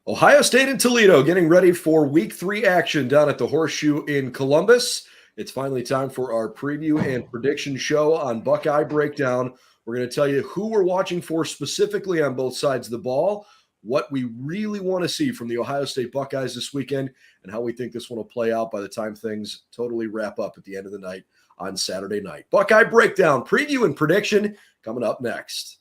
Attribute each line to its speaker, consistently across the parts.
Speaker 1: Ohio State and Toledo getting ready for week 3 action down at the Horseshoe in Columbus. It's finally time for our preview and prediction show on Buckeye Breakdown. We're going to tell you who we're watching for specifically on both sides of the ball, what we really want to see from the Ohio State Buckeyes this weekend, and how we think this one will play out by the time things totally wrap up at the end of the night on Saturday night. Buckeye Breakdown, preview and prediction coming up next.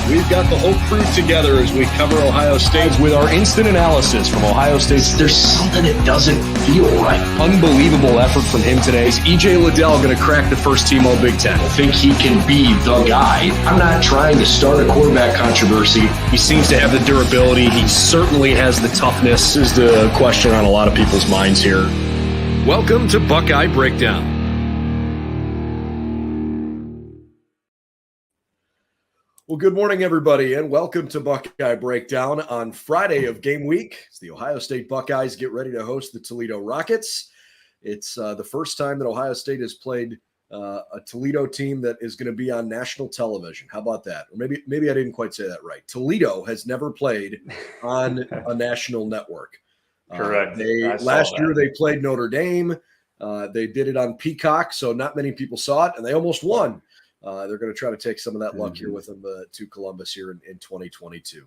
Speaker 2: We've got the whole crew together as we cover Ohio State with our instant analysis from Ohio State.
Speaker 3: There's something that doesn't feel right.
Speaker 2: Unbelievable effort from him today. Is E.J. Liddell going to crack the first team All-Big Ten?
Speaker 3: I think he can be the guy. I'm not trying to start a quarterback controversy.
Speaker 2: He seems to have the durability. He certainly has the toughness. This is the question on a lot of people's minds here. Welcome to Buckeye Breakdown.
Speaker 1: Well, good morning, everybody, and welcome to Buckeye Breakdown on Friday of game week. As the Ohio State Buckeyes get ready to host the Toledo Rockets. It's the first time that Ohio State has played a Toledo team that is going to be on national television. How about that? Or maybe I didn't quite say that right. Toledo has never played on a national network.
Speaker 4: Correct.
Speaker 1: Last year they played Notre Dame. They did it on Peacock, so not many people saw it, and they almost won. They're going to try to take some of that luck here with them to Columbus here in 2022.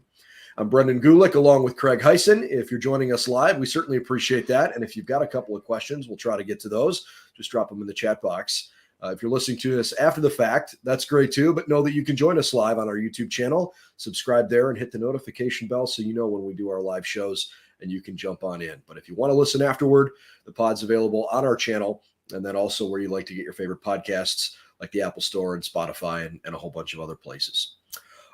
Speaker 1: I'm Brendan Gulick along with Craig Hyson. If you're joining us live, we certainly appreciate that. And if you've got a couple of questions, we'll try to get to those. Just drop them in the chat box. If you're listening to this after the fact, that's great too. But know that you can join us live on our YouTube channel. Subscribe there and hit the notification bell so you know when we do our live shows and you can jump on in. But if you want to listen afterward, the pod's available on our channel and then also where you like to get your favorite podcasts, like the Apple Store and Spotify and a whole bunch of other places.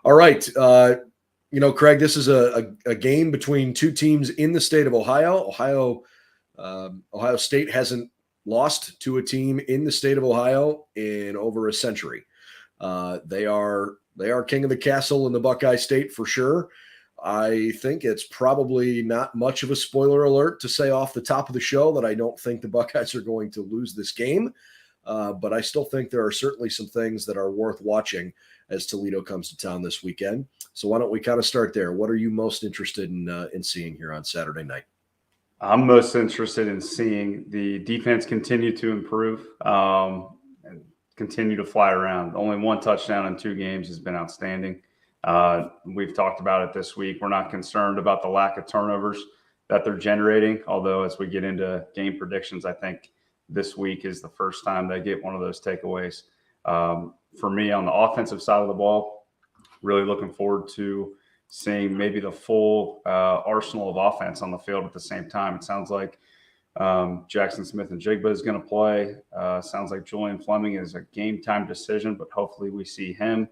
Speaker 1: All right. Craig, this is a game between two teams in the state of Ohio. Ohio State hasn't lost to a team in the state of Ohio in over a century. They are king of the castle in the Buckeye State for sure. I think it's probably not much of a spoiler alert to say off the top of the show that I don't think the Buckeyes are going to lose this game. But I still think there are certainly some things that are worth watching as Toledo comes to town this weekend. So why don't we kind of start there? What are you most interested in seeing here on Saturday night?
Speaker 4: I'm most interested in seeing the defense continue to improve and continue to fly around. Only one touchdown in 2 games has been outstanding. We've talked about it this week. We're not concerned about the lack of turnovers that they're generating, although as we get into game predictions, I think this week is the first time they get one of those takeaways. For me, on the offensive side of the ball, really looking forward to seeing maybe the full arsenal of offense on the field at the same time. It sounds like Jackson Smith and Jigba is going to play. Sounds like Julian Fleming is a game-time decision, but hopefully we see him.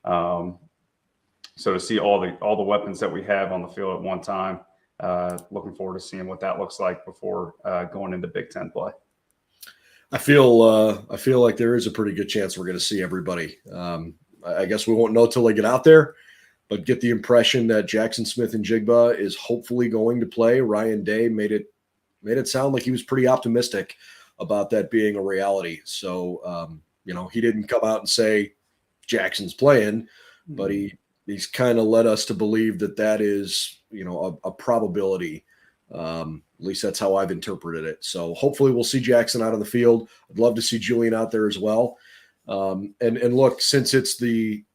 Speaker 4: So to see all the weapons that we have on the field at one time, looking forward to seeing what that looks like before going into Big Ten play.
Speaker 1: I feel like there is a pretty good chance we're going to see everybody. I guess we won't know till they get out there, but get the impression that Jackson Smith and Jigba is hopefully going to play. Ryan Day made it sound like he was pretty optimistic about that being a reality. So he didn't come out and say Jackson's playing, but he's kind of led us to believe that is a probability. At least that's how I've interpreted it. So hopefully we'll see Jackson out on the field. I'd love to see Julian out there as well. And look, since it's the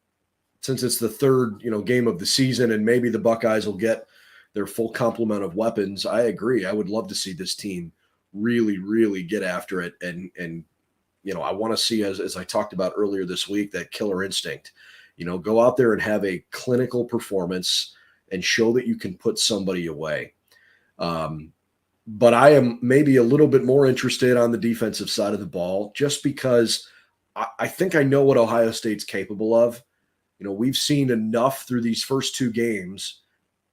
Speaker 1: third, game of the season and maybe the Buckeyes will get their full complement of weapons, I agree. I would love to see this team really, really get after it. And I want to see, as I talked about earlier this week, that killer instinct, go out there and have a clinical performance and show that you can put somebody away. But I am maybe a little bit more interested on the defensive side of the ball just because I think I know what Ohio State's capable of. We've seen enough through these first 2 games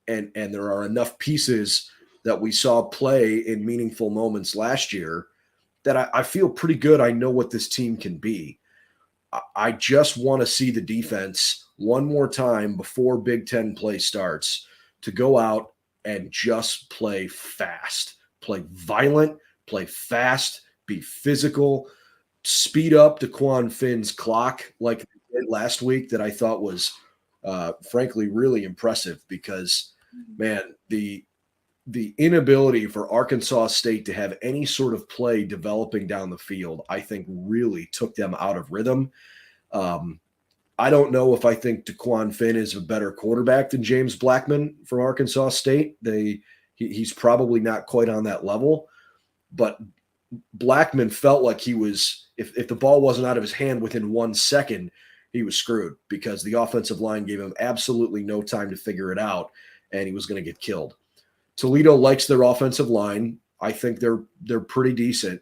Speaker 1: and there are enough pieces that we saw play in meaningful moments last year that I feel pretty good. I know what this team can be. I just want to see the defense one more time before Big Ten play starts to go out and just play fast, play violent, play fast, be physical, speed up DeQuan Finn's clock like they did last week that I thought was, frankly, really impressive because man, the inability for Arkansas State to have any sort of play developing down the field, I think really took them out of rhythm. I don't know if I think DeQuan Finn is a better quarterback than James Blackman from Arkansas State. He's probably not quite on that level, but Blackman felt like he was, if the ball wasn't out of his hand within 1 second, he was screwed because the offensive line gave him absolutely no time to figure it out, and he was going to get killed. Toledo likes their offensive line. I think they're pretty decent.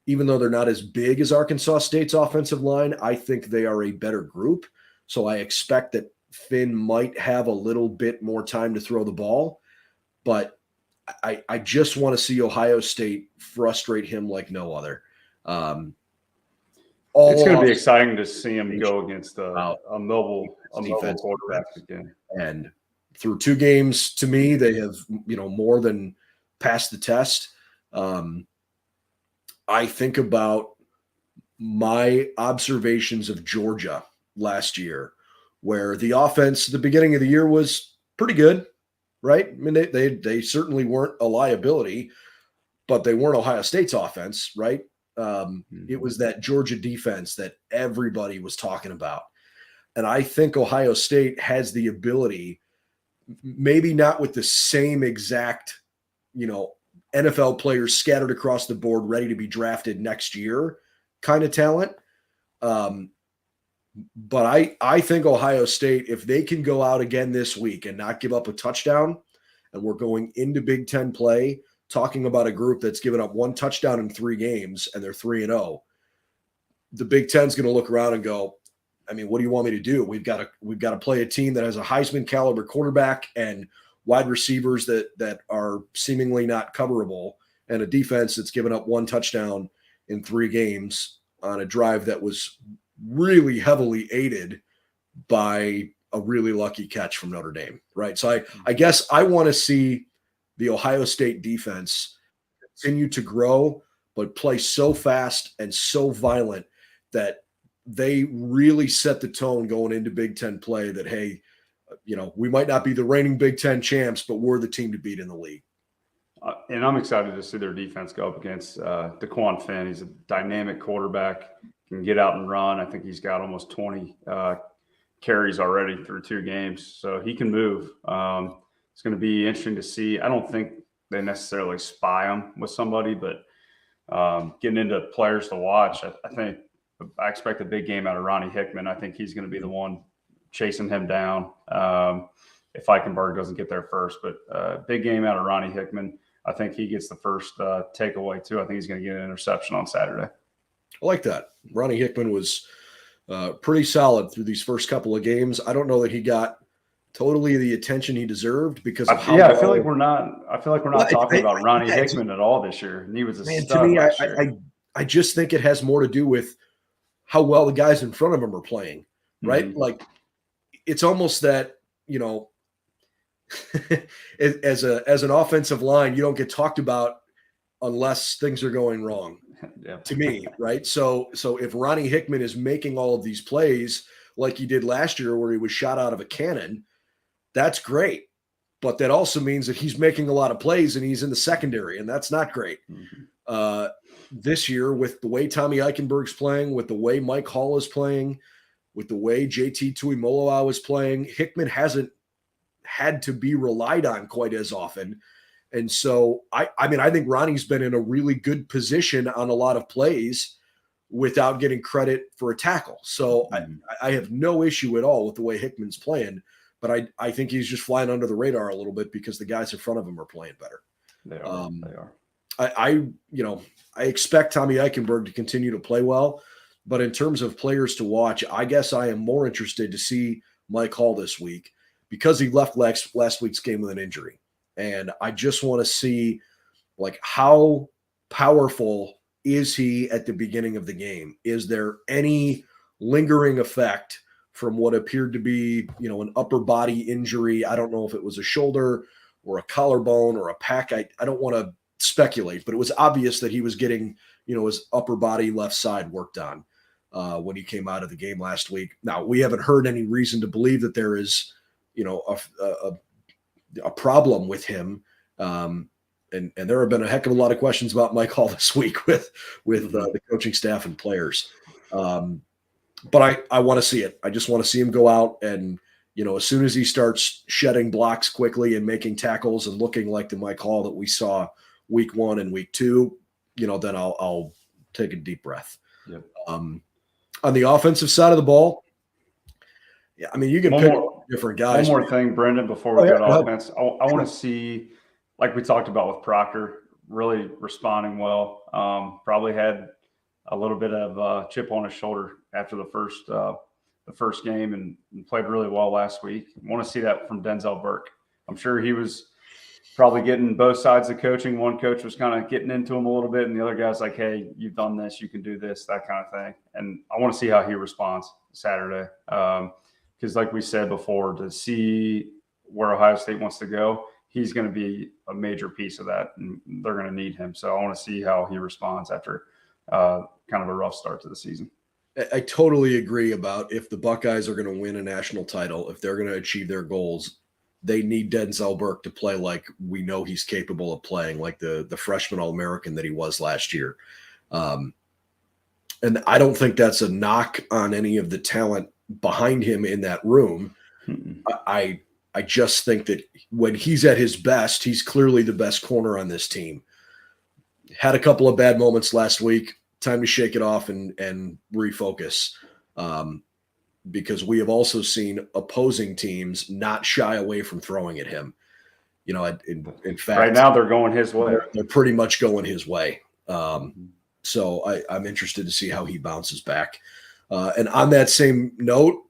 Speaker 1: Even though they're not as big as Arkansas State's offensive line, I think they are a better group. So I expect that Finn might have a little bit more time to throw the ball, but I just want to see Ohio State frustrate him like no other.
Speaker 4: It's going to be exciting to see him go against a mobile quarterback again.
Speaker 1: And through 2 games, to me, they have more than passed the test. I think about my observations of Georgia last year, where the offense at the beginning of the year was pretty good, right? I mean, they certainly weren't a liability, but they weren't Ohio State's offense, right? It was that Georgia defense that everybody was talking about. And I think Ohio State has the ability, maybe not with the same exact, NFL players scattered across the board, ready to be drafted next year kind of talent. But I think Ohio State, if they can go out again this week and not give up a touchdown, and we're going into Big Ten play, talking about a group that's given up 1 touchdown in 3 games and they're 3-0, the Big Ten's going to look around and go, I mean, what do you want me to do? We've got to play a team that has a Heisman caliber quarterback and wide receivers that are seemingly not coverable, and a defense that's given up 1 touchdown in 3 games on a drive that was really heavily aided by a really lucky catch from Notre Dame, right? So I guess I want to see the Ohio State defense continue to grow, but play so fast and so violent that they really set the tone going into Big Ten play that, hey, we might not be the reigning Big Ten champs, but we're the team to beat in the league.
Speaker 4: And I'm excited to see their defense go up against DeQuan Finn. He's a dynamic quarterback, can get out and run. I think he's got almost 20 carries already through 2 games, so he can move. It's going to be interesting to see. I don't think they necessarily spy him with somebody, but getting into players to watch, I expect a big game out of Ronnie Hickman. I think he's going to be the one chasing him down if Eichenberg doesn't get there first. But big game out of Ronnie Hickman. I think he gets the first takeaway, too. I think he's going to get an interception on Saturday.
Speaker 1: I like that. Ronnie Hickman was pretty solid through these first couple of games. I don't know that he got totally the attention he deserved because of how
Speaker 4: I feel like we're not talking about Ronnie Hickman at all this year. And he was a stud
Speaker 1: to me,
Speaker 4: last year.
Speaker 1: I just think it has more to do with how well the guys in front of him are playing, right? Mm-hmm. Like, it's almost that, as an offensive line, you don't get talked about unless things are going wrong.
Speaker 4: Yeah.
Speaker 1: To me, right? So if Ronnie Hickman is making all of these plays like he did last year where he was shot out of a cannon, that's great. But that also means that he's making a lot of plays and he's in the secondary, and that's not great. Mm-hmm. This year, with the way Tommy Eichenberg's playing, with the way Mike Hall is playing, with the way JT Tuimoloau is playing, Hickman hasn't had to be relied on quite as often. And so, I think Ronnie's been in a really good position on a lot of plays without getting credit for a tackle. So I have no issue at all with the way Hickman's playing, but I think he's just flying under the radar a little bit because the guys in front of him are playing better.
Speaker 4: They are.
Speaker 1: I expect Tommy Eichenberg to continue to play well, but in terms of players to watch, I guess I am more interested to see Mike Hall this week because he left last week's game with an injury. And I just want to see, like, how powerful is he at the beginning of the game? Is there any lingering effect from what appeared to be, an upper body injury? I don't know if it was a shoulder or a collarbone or a pack. I don't want to speculate, but it was obvious that he was getting, his upper body left side worked on when he came out of the game last week. Now, we haven't heard any reason to believe that there is, a problem with him. And there have been a heck of a lot of questions about Mike Hall this week with the coaching staff and players. But I want to see it. I just want to see him go out and, as soon as he starts shedding blocks quickly and making tackles and looking like the Mike Hall that we saw week 1 and week 2, then I'll take a deep breath.
Speaker 4: Yep.
Speaker 1: On the offensive side of the ball, yeah, I mean, you can pick different guys.
Speaker 4: One more thing, Brendan, before we go to offense. I want to see, like we talked about with Proctor, really responding well. Probably had a little bit of chip on his shoulder after the first game and played really well last week. I want to see that from Denzel Burke. I'm sure he was probably getting both sides of coaching. One coach was kind of getting into him a little bit, and the other guy's like, hey, you've done this, you can do this, that kind of thing. And I want to see how he responds Saturday. Because like we said before, to see where Ohio State wants to go, he's going to be a major piece of that, and they're going to need him. So I want to see how he responds after kind of a rough start to the season.
Speaker 1: I totally agree about if the Buckeyes are going to win a national title, if they're going to achieve their goals, they need Denzel Burke to play like we know he's capable of playing, like the freshman All-American that he was last year. And I don't think that's a knock on any of the talent behind him in that room. I just think that when he's at his best, he's clearly the best corner on this team. Had a couple of bad moments last week. Time to shake it off and refocus, because we have also seen opposing teams not shy away from throwing at him. In fact,
Speaker 4: right now they're going his way.
Speaker 1: They're pretty much going his way. So I'm interested to see how he bounces back. And on that same note,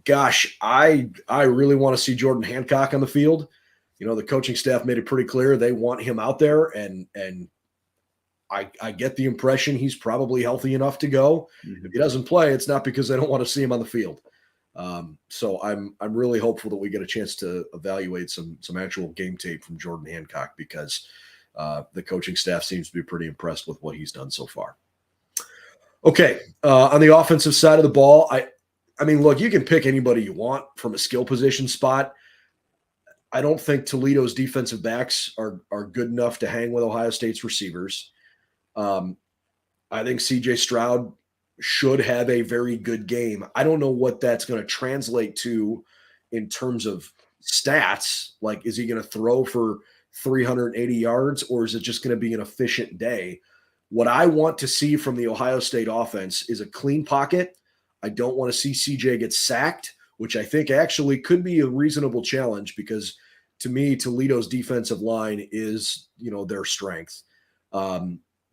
Speaker 1: gosh, I really want to see Jordan Hancock on the field. The coaching staff made it pretty clear they want him out there, and I get the impression he's probably healthy enough to go. If he doesn't play, it's not because they don't want to see him on the field. So I'm really hopeful that we get a chance to evaluate some actual game tape from Jordan Hancock, because the coaching staff seems to be pretty impressed with what he's done so far. Okay, on the offensive side of the ball, I mean, look, you can pick anybody you want from a skill position spot. I don't think Toledo's defensive backs are good enough to hang with Ohio State's receivers. I think CJ Stroud should have a very good game. I don't know what that's going to translate to in terms of stats. Like, is he going to throw for 380 yards, or is it just going to be an efficient day? What I want to see from the Ohio State offense is a clean pocket. I don't want to see CJ get sacked, which I think actually could be a reasonable challenge, because to me, Toledo's defensive line is, their strength.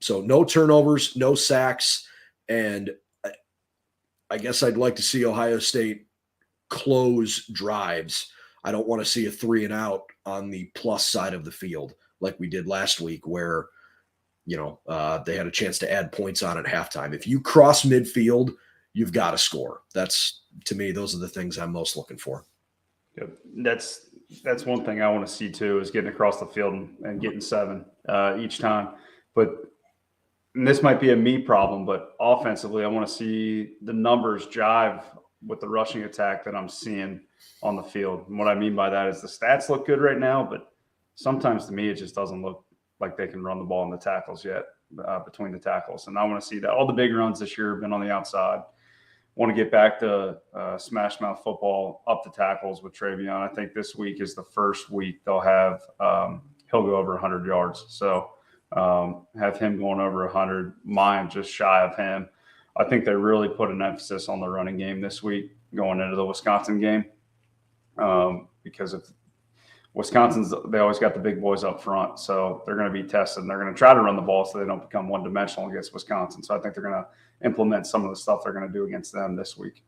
Speaker 1: So no turnovers, no sacks, and I guess I'd like to see Ohio State close drives. I don't want to see a 3-and-out on the plus side of the field like we did last week, where, they had a chance to add points on at halftime. If you cross midfield, you've got to score. That's, to me, those are the things I'm most looking for.
Speaker 4: Yep. That's one thing I want to see too, is getting across the field and getting 7 each time. But and this might be a me problem, but offensively, I want to see the numbers jive with the rushing attack that I'm seeing on the field. And what I mean by that is the stats look good right now, but sometimes to me, it just doesn't look like they can run the ball in the tackles yet, between the tackles. And I want to see that. All the big runs this year have been on the outside. Want to get back to smash mouth football up the tackles with Travion. I think this week is the first week they'll have he'll go over 100 yards. So have him going over 100, mine just shy of him. I think they really put an emphasis on the running game this week going into the Wisconsin game, because of Wisconsin's, they always got the big boys up front. So they're going to be tested, and they're going to try to run the ball so they don't become one-dimensional against Wisconsin. So I think they're going to implement some of the stuff they're going to do against them this week.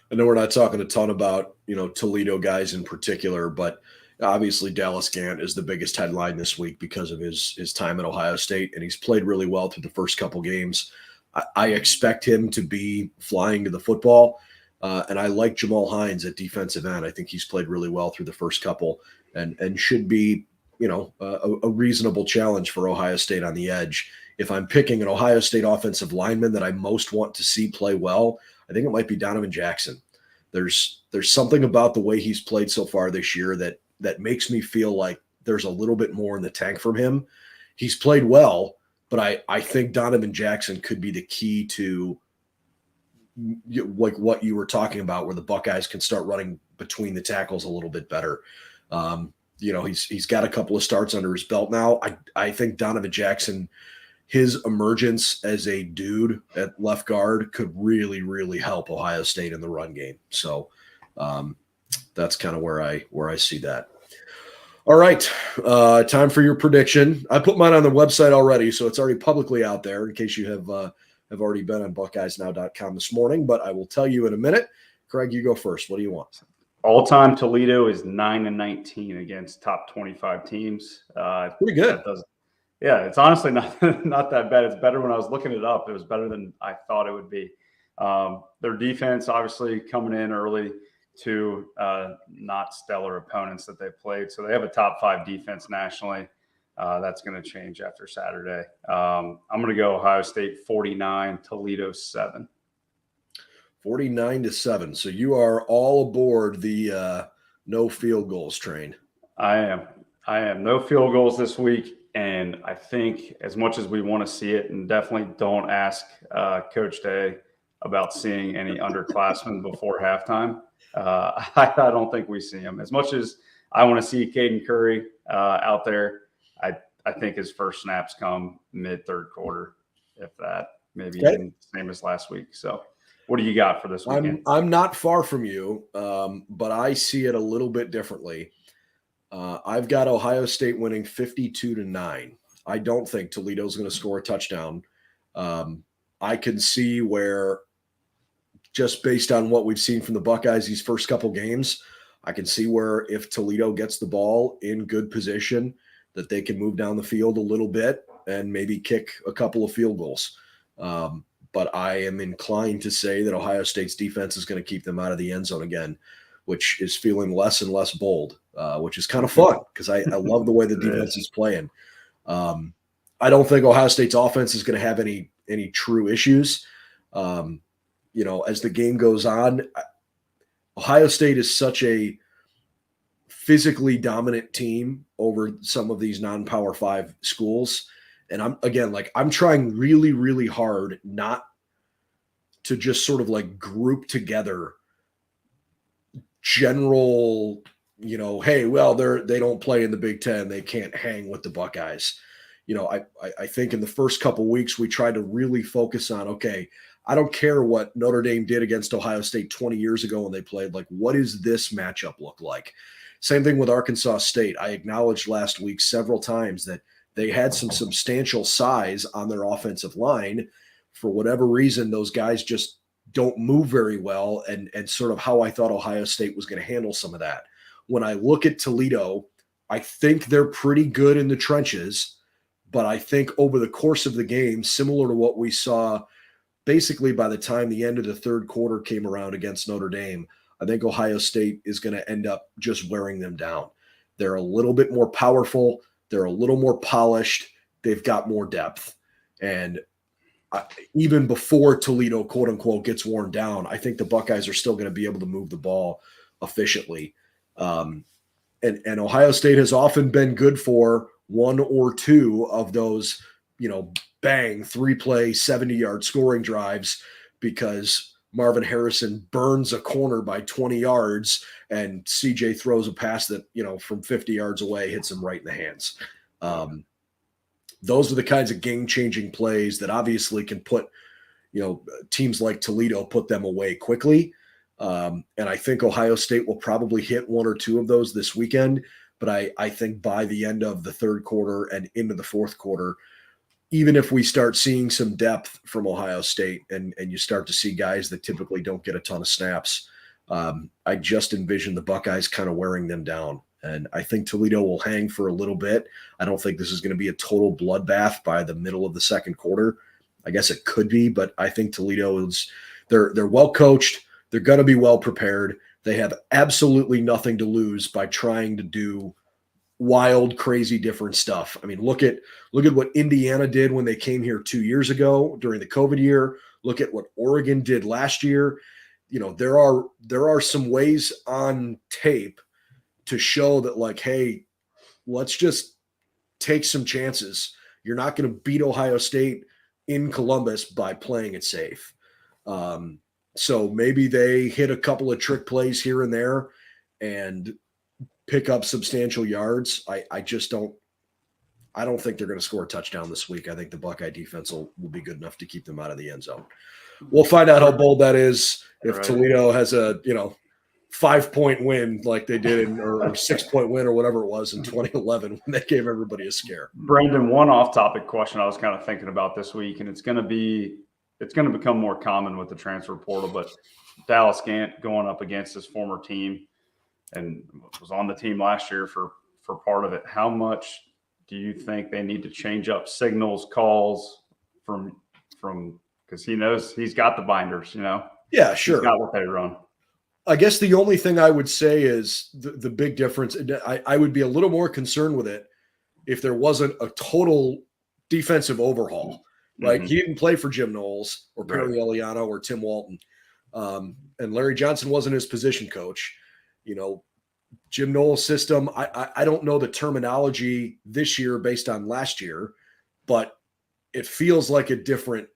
Speaker 1: I know we're not talking a ton about, Toledo guys in particular, but obviously Dallas Gant is the biggest headline this week because of his time at Ohio State, and he's played really well through the first couple games. I expect him to be flying to the football, and I like Jamal Hines at defensive end. I think he's played really well through the first couple, and should be, a reasonable challenge for Ohio State on the edge. If I'm picking an Ohio State offensive lineman that I most want to see play well, I think it might be Donovan Jackson. There's something about the way he's played so far this year that that makes me feel like there's a little bit more in the tank from him. He's played well, but I think Donovan Jackson could be the key to like what you were talking about, where the Buckeyes can start running between the tackles a little bit better. He's got a couple of starts under his belt now. I think Donovan Jackson, his emergence as a dude at left guard could really, really help Ohio State in the run game. So that's kind of where I see that. All right, time for your prediction. I put mine on the website already, so it's already publicly out there in case you have already been on BuckeyesNow.com this morning. But I will tell you in a minute. Craig, you go first. What do you want?
Speaker 4: All-time Toledo is 9-19 against top 25 teams.
Speaker 1: Pretty good.
Speaker 4: It's honestly not that bad. It's better when I was looking it up. It was better than I thought it would be. Their defense obviously coming in early to not stellar opponents that they played. So they have a top 5 defense nationally. That's going to change after Saturday. I'm going to go Ohio State 49, Toledo 7.
Speaker 1: 49-7. So you are all aboard the no field goals train.
Speaker 4: I am. No field goals this week. And I think as much as we want to see it, and definitely don't ask Coach Day about seeing any underclassmen before halftime. I don't think we see him. As much as I want to see Caden Curry out there, I think his first snaps come mid-third quarter, if that, maybe even same as last week. So what do you got for this weekend?
Speaker 1: I'm not far from you, but I see it a little bit differently. I've got Ohio State winning 52-9. I don't think Toledo's going to score a touchdown. I can see where, just based on what we've seen from the Buckeyes these first couple games, I can see where if Toledo gets the ball in good position, that they can move down the field a little bit and maybe kick a couple of field goals. But I am inclined to say that Ohio State's defense is going to keep them out of the end zone again, which is feeling less and less bold, which is kind of fun because I love the way the defense is playing. I don't think Ohio State's offense is going to have any true issues. As the game goes on, Ohio State is such a physically dominant team over some of these non-Power 5 schools. And I'm trying really, really hard not to just sort of like group together general, hey, well, they don't play in the Big Ten. They can't hang with the Buckeyes. I think in the first couple weeks, we tried to really focus on, okay, I don't care what Notre Dame did against Ohio State 20 years ago when they played. Like, what does this matchup look like? Same thing with Arkansas State. I acknowledged last week several times that they had some substantial size on their offensive line. For whatever reason, those guys just don't move very well, and sort of how I thought Ohio State was going to handle some of that. When I look at Toledo, I think they're pretty good in the trenches, but I think over the course of the game, similar to what we saw basically by the time the end of the third quarter came around against Notre Dame, I think Ohio State is going to end up just wearing them down. They're a little bit more powerful. They're a little more polished. They've got more depth. And even before Toledo, quote unquote, gets worn down, I think the Buckeyes are still going to be able to move the ball efficiently. And Ohio State has often been good for one or two of those, bang, 3-play, 70-yard scoring drives because Marvin Harrison burns a corner by 20 yards and CJ throws a pass that, from 50 yards away hits him right in the hands. Those are the kinds of game-changing plays that obviously can put, teams like Toledo put them away quickly. And I think Ohio State will probably hit one or two of those this weekend. But I think by the end of the third quarter and into the fourth quarter, even if we start seeing some depth from Ohio State and you start to see guys that typically don't get a ton of snaps, I just envision the Buckeyes kind of wearing them down. And I think Toledo will hang for a little bit. I don't think this is going to be a total bloodbath by the middle of the second quarter. I guess it could be, but I think Toledo they're well coached. They're going to be well prepared. They have absolutely nothing to lose by trying to do wild, crazy, different stuff. I mean, look at what Indiana did when they came here 2 years ago during the COVID year. Look at what Oregon did last year. There are some ways on tape to show that, like, hey, let's just take some chances. You're not going to beat Ohio State in Columbus by playing it safe. So maybe they hit a couple of trick plays here and there and pick up substantial yards. I don't think they're going to score a touchdown this week. I think the Buckeye defense will be good enough to keep them out of the end zone. We'll find out how bold that is if Toledo has a 5-point win like they did or 6-point win or whatever it was in 2011 when they gave everybody a scare.
Speaker 4: Brandon, one off-topic question I was kind of thinking about this week, and it's going to become more common with the transfer portal, but Dallas Gant going up against his former team and was on the team last year for part of it. How much do you think they need to change up signals, calls from because he knows he's got the binders,
Speaker 1: Yeah, sure.
Speaker 4: He's got what they run.
Speaker 1: I guess the only thing I would say is the big difference. I would be a little more concerned with it if there wasn't a total defensive overhaul, right? Mm-hmm. He didn't play for Jim Knowles or Perry Eliano or Tim Walton. And Larry Johnson wasn't his position coach. Jim Knowles' system, I don't know the terminology this year based on last year, but it feels like a different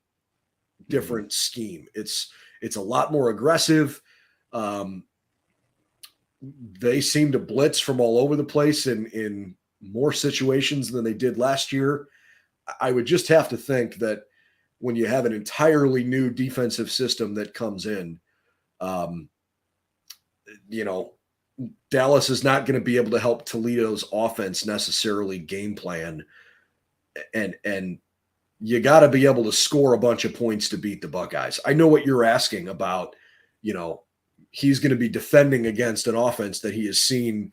Speaker 1: scheme. It's a lot more aggressive. They seem to blitz from all over the place in more situations than they did last year. I would just have to think that when you have an entirely new defensive system that comes in, Dallas is not going to be able to help Toledo's offense necessarily game plan. And you got to be able to score a bunch of points to beat the Buckeyes. I know what you're asking about, he's going to be defending against an offense that he has seen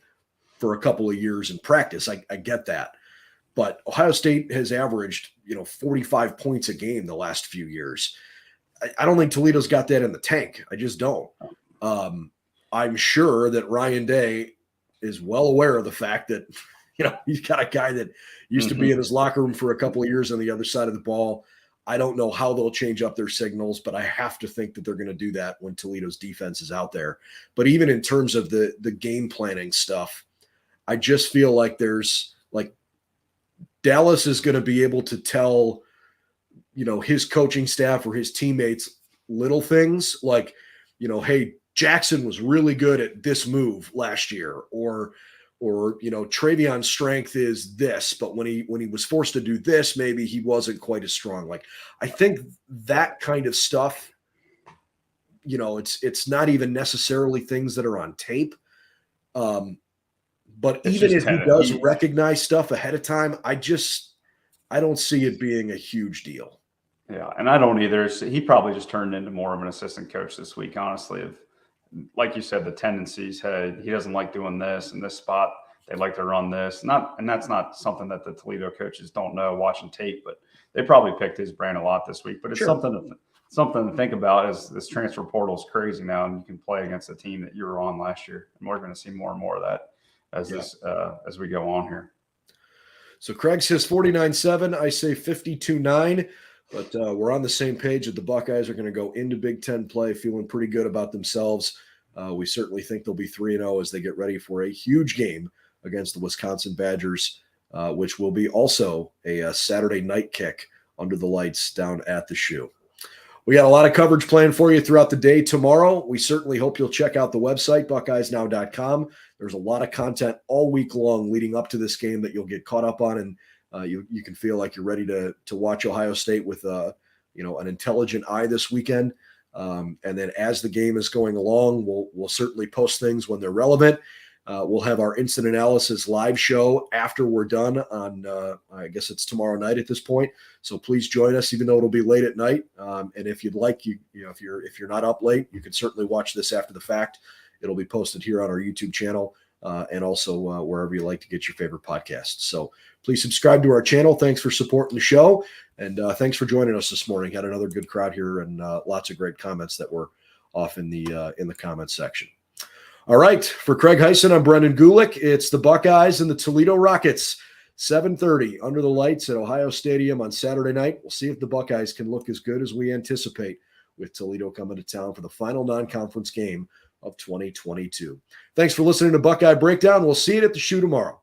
Speaker 1: for a couple of years in practice. I get that. But Ohio State has averaged, 45 points a game the last few years. I don't think Toledo's got that in the tank. I just don't. I'm sure that Ryan Day is well aware of the fact that, he's got a guy that used to be in his locker room for a couple of years on the other side of the ball. I don't know how they'll change up their signals, but I have to think that they're going to do that when Toledo's defense is out there. But even in terms of the game planning stuff, I just feel like there's Dallas is going to be able to tell, his coaching staff or his teammates little things like, hey, Jackson was really good at this move last year, or Travion's strength is this, but when he was forced to do this, maybe he wasn't quite as strong. Like, I think that kind of stuff, it's not even necessarily things that are on tape. But it's even if he does recognize stuff ahead of time, I don't see it being a huge deal.
Speaker 4: Yeah, and I don't either. He probably just turned into more of an assistant coach this week, honestly. Like you said, the tendencies, hey, he doesn't like doing this in this spot. They like to run this. And that's not something that the Toledo coaches don't know watching tape, but they probably picked his brain a lot this week. But it's something to think about. Is this transfer portal is crazy now, and you can play against a team that you were on last year. And we're going to see more and more of that as we go on here.
Speaker 1: So Craig says 49-7. I say 52-9. But we're on the same page that the Buckeyes are going to go into Big Ten play feeling pretty good about themselves. We certainly think they'll be 3-0 as they get ready for a huge game against the Wisconsin Badgers, which will be also a Saturday night kick under the lights down at the Shoe. We got a lot of coverage planned for you throughout the day tomorrow. We certainly hope you'll check out the website, BuckeyesNow.com. There's a lot of content all week long leading up to this game that you'll get caught up on, and you can feel like you're ready to watch Ohio State with an intelligent eye this weekend. And then as the game is going along, we'll certainly post things when they're relevant. We'll have our instant analysis live show after we're done on, I guess it's tomorrow night at this point. So please join us, even though it'll be late at night. And if you'd like, if you're not up late, you can certainly watch this after the fact. It'll be posted here on our YouTube channel and also wherever you like to get your favorite podcasts. So please subscribe to our channel. Thanks for supporting the show. And thanks for joining us this morning. Had another good crowd here and lots of great comments that were off in the comments section. All right, for Craig Hyson, I'm Brendan Gulick. It's the Buckeyes and the Toledo Rockets, 7:30 under the lights at Ohio Stadium on Saturday night. We'll see if the Buckeyes can look as good as we anticipate with Toledo coming to town for the final non-conference game of 2022. Thanks for listening to Buckeye Breakdown. We'll see you at the shoe tomorrow.